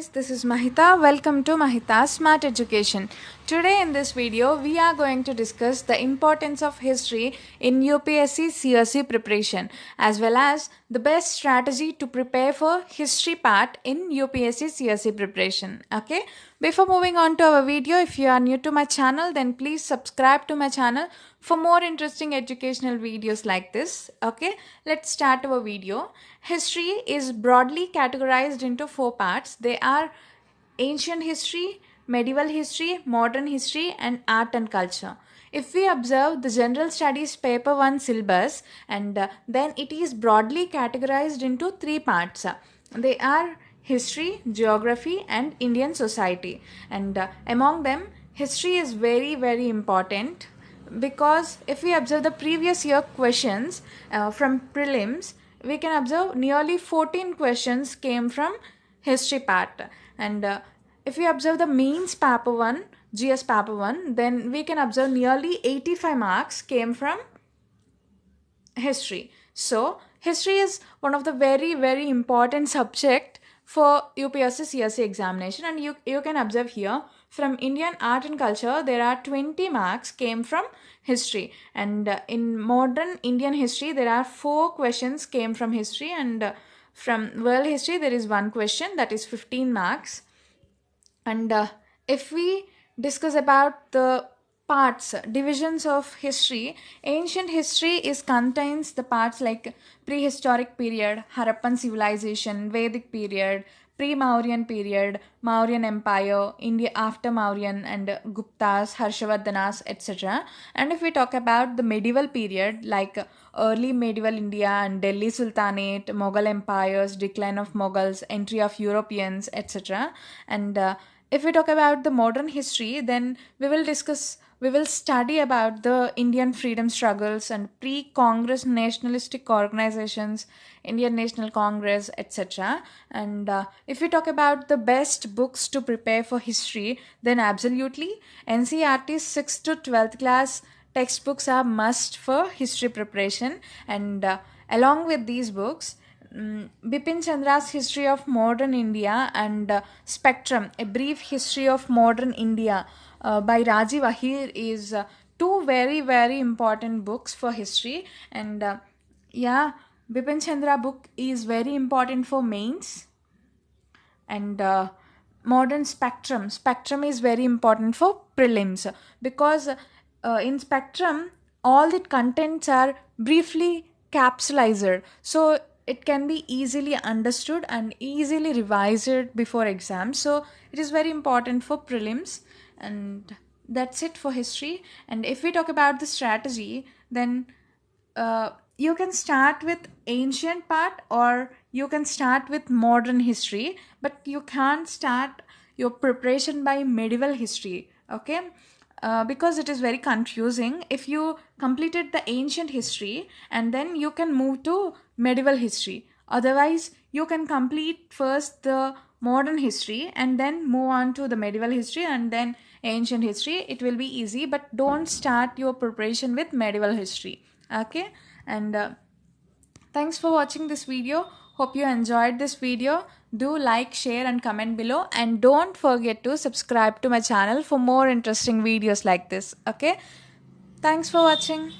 guys, this is Mahita. Welcome to Mahita Smart Education. Today in this video, we are going to discuss the importance of history in UPSC CSE preparation as well as the best strategy to prepare for history part in UPSC CSE preparation. Okay, before moving on to our video, if you are new to my channel, then please subscribe to my channel for more interesting educational videos like this. Okay, let's start our video. History is broadly categorized into four parts. They are ancient history, medieval history, modern history, and art and culture. If we observe the general studies paper 1 syllabus, and then it is broadly categorized into three parts. They are history, geography, and Indian society. And among them, history is very important, because if we observe the previous year questions from prelims, we can observe nearly 14 questions came from history part. And if we observe the means paper 1, GS paper 1, then we can observe nearly 85 marks came from history. So history is one of the very important subject for UPSC CSE examination. And you can observe here, from Indian art and culture, there are 20 marks came from history. And in modern Indian history, there are 4 questions came from history. And from world history, there is 1 question, that is 15 marks. And if we discuss about the parts, divisions of history, ancient history contains the parts like prehistoric period, Harappan civilization, Vedic period, pre-Mauryan period, Mauryan Empire, India after Mauryan, and Guptas, Harshavardhanas, etc. And if we talk about the medieval period, like early medieval India and Delhi Sultanate, Mughal empires, decline of Mughals, entry of Europeans, etc. And if we talk about the modern history, then we will study about the Indian freedom struggles and pre-Congress nationalistic organizations, Indian National Congress, etc. And if we talk about the best books to prepare for history, then absolutely NCERT's 6th to 12th class textbooks are must for history preparation. And along with these books, Bipin Chandra's History of Modern India and Spectrum, A Brief History of Modern India by Rajiv Ahir is two very important books for history. And Bipin Chandra book is very important for mains. And modern Spectrum is very important for prelims, because in Spectrum all the contents are briefly capsulized, so it can be easily understood and easily revised before exams. So it is very important for prelims. And that's it for history. And if we talk about the strategy, then you can start with ancient part or you can start with modern history, but you can't start your preparation by medieval history. Okay, because it is very confusing. If you completed the ancient history and then you can move to medieval history, otherwise you can complete first the modern history and then move on to the medieval history and then ancient history. It will be easy, but don't start your preparation with medieval history. Okay, and thanks for watching this video. Hope you enjoyed this video. Do like, share and comment below, and don't forget to subscribe to my channel for more interesting videos like this. Okay, thanks for watching.